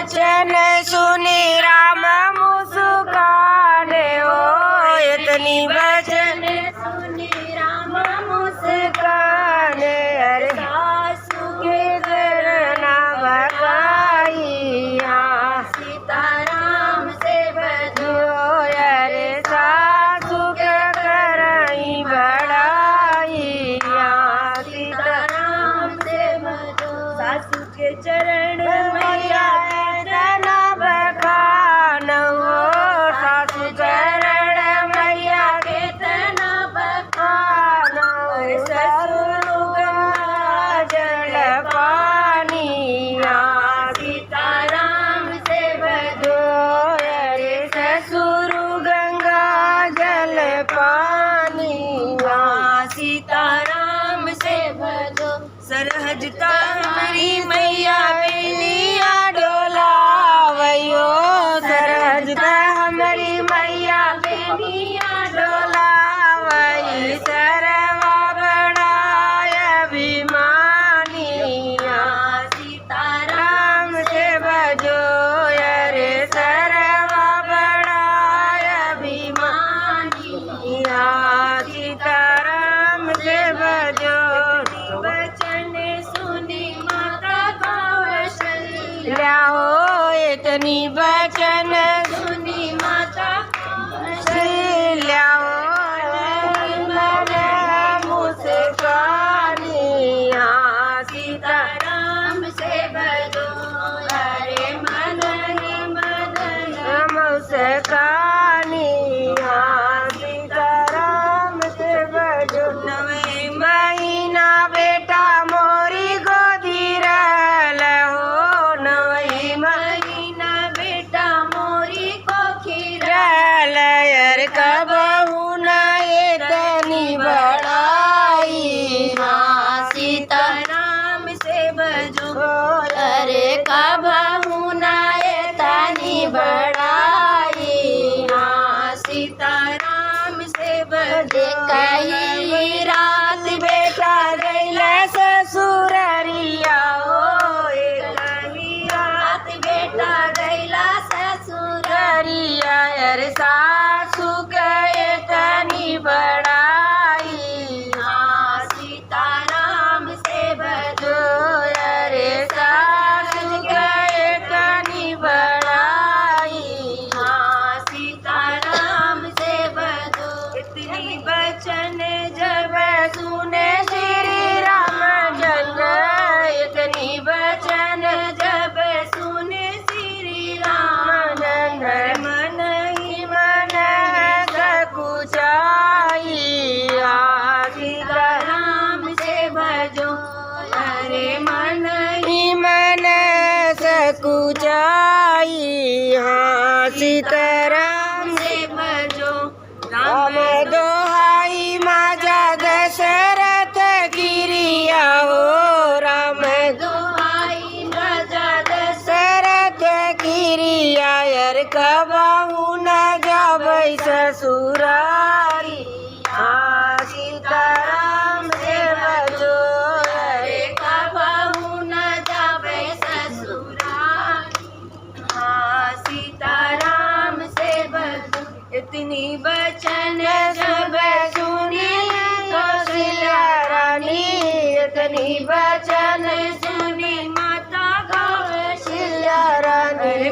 बचन सुनी राम मुस्काने हो, इतनी बचन सुनी राम मुस्काने। अरे सासू के करना बकाइया, सीताराम से बजो। अरे सासू के करई बड़ाइया, सीताराम से बजो। सासू के चरण मैया तना बखान हो, सासू चरण मैया के तना बखान हो। ससुर गंगा जल पानिया, सीताराम से बजो। अरे ससुर गंगा जल पानिया, सीताराम से भजो। सरहजता हमारी मैया बेनिया डोलावयो, सरहजता हमारी मैया बेनिया डोलावई। सरवा बड़ाय अभिमानिया, सीताराम से भजो। अरे सरवा बड़ाय अभिमानिया, सीताराम से भजो। बचन सुनी माता कौशल्या हो, इतनी बचन सुनी माता कौशल्या हो। मन मुस्कानिया, सीताराम से भजो। अरे मन ही मन मुस्कानिया, सीताराम से भजो। नवे महीना बेटा मोरी गोदी रहल हो, नवे महीना बेटा मोरी कोखी रहल। यार कबहू न इतनी बड़ाई, सीताराम से भजो। अरे कबहू न इतनी बड़ाई, सीताराम से भजो। कहीं रात बेटा गैला ससुररिया हो, कहीं रात बेटा गैला ससुररिया। अरे सासू के तनी बड़ाई, सीताराम से भजो। अरे सासू के तनी बड़ाई, सीताराम से भजो। इतनी बचन जब सुने श्री रामचंद्र, इतनी बचन जब सुने श्री रामचंद्र। मन ही मन सकुचाइया, सीताराम से भजो। अरे मन ही मन सकुचाइया, सीताराम से भजो। राम दोहाई माजा दशरथ गिरिया हो, राम दोहाई माजा दशरथ गिरिया। यार कबहू न जाबै ससुरारी, सीताराम से भजो। अरे कबहू न जाबै ससुरारी, सीताराम से भजो। इतनी बचन सब सुनी कौशल्या रानी, इतनी बचन सुनी माता कौशल्या रानी।